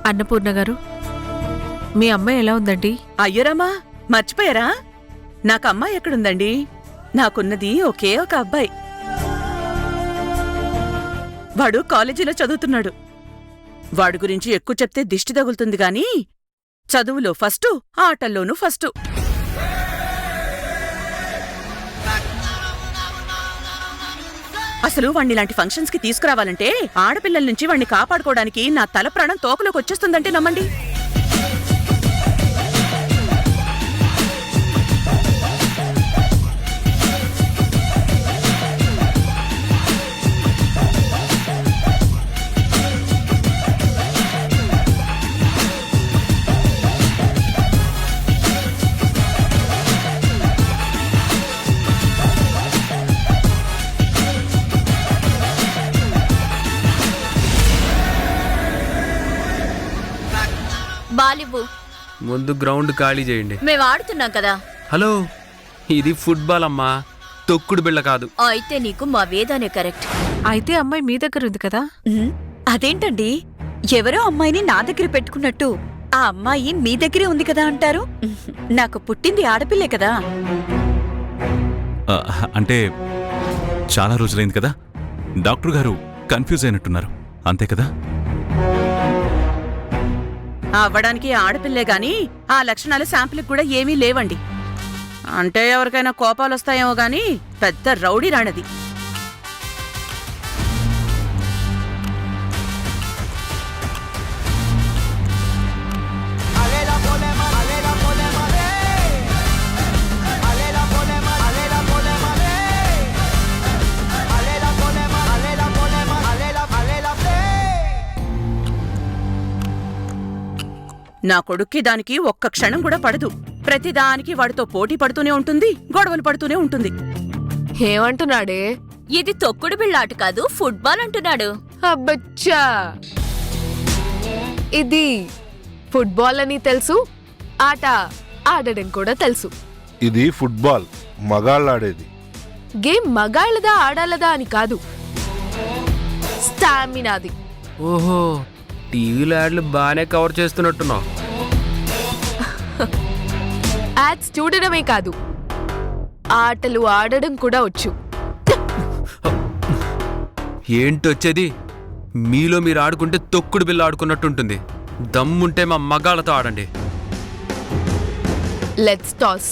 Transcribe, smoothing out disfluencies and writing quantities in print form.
అన్నపూర్ణ గారు, మీ అమ్మాయి ఎలా ఉందండి? అయ్యరామా, మర్చిపోయారా? నాకు అమ్మాయి ఎక్కడుందండి? నాకున్నది ఒకే ఒక అబ్బాయి. వాడు కాలేజీలో చదువుతున్నాడు. వాడు గురించి ఎక్కువ చెప్తే దిష్టి తగులుతుంది గాని చదువులో ఫస్టు, ఆటల్లోనూ ఫస్టు. అసలు వాణ్ణిలాంటి ఫంక్షన్స్ కి తీసుకురావాలంటే ఆడపిల్లల నుంచి వాణ్ణి కాపాడుకోవడానికి నా తల ప్రాణం తోకలోకి వచ్చేస్తుందంటే నమ్మండి. బాలివ్వు. ముందు గ్రౌండ్ ఖాళీ చేయండి. మేము ఆడుతున్నాం కదా. హలో, ఇది ఫుట్బాల్ అమ్మా, తొక్కుడు బిళ్ళ కాదు. అయితే నీకు మా వేదానే కరెక్ట్. అయితే అమ్మాయి మీ దగ్గర ఉంది కదా? అదేంటండి, ఎవరో అమ్మాయిని నా దగ్గర పెట్టుకున్నట్టు ఆ అమ్మాయి మీ దగ్గరే ఉంది కదా అంటారు? నాకు పుట్టింది ఆడపిల్లే కదా. అంటే చాలా రోజులైంది కదా, డాక్టర్ గారు కన్ఫ్యూజ్ అయినట్టున్నారు, అంతే కదా? అవ్వడానికి ఆడపిల్లే గాని ఆ లక్షణాలు శాంపుల్కి కూడా ఏమీ లేవండి. అంటే ఎవరికైనా కోపాలొస్తాయేమో గాని పెద్ద రౌడీ రాణది. నా కొడుక్కి దానికి ఒక్క క్షణం కూడా పడదు. ప్రతిదానికి వాడితో పోటీ పడుతూనే ఉంటుంది, గొడవలు పడుతూనే ఉంటుంది. ఏమంటున్నాడే? ఇది తొక్కుడు బిళ్ళాట కాదు, ఫుట్బాల్ అంటున్నాడు. అబ్బచ్చా, ఇది ఫుట్బాల్ అని తెలుసు, ఆట ఆడడం కూడా తెలుసు. ఇది ఫుట్బాల్, మగాళ్ళాడేది. గేమ్ మగాళ్ళదా ఆడాలదా అని కాదు, స్టామినాది. ఓహో, టీవీలో యాడ్లు బాగానే కవర్ చేస్తున్నట్టున్నావు. యాడ్స్ చూడడమే కాదు, ఆటలు ఆడడం కూడా వచ్చు. ఏంటొచ్చేది? మీలో మీరు ఆడుకుంటే తొక్కుడు బిల్ల ఆడుకున్నట్టుంటుంది. దమ్ముంటే మా మగాళ్ళతో ఆడండి. Let's toss.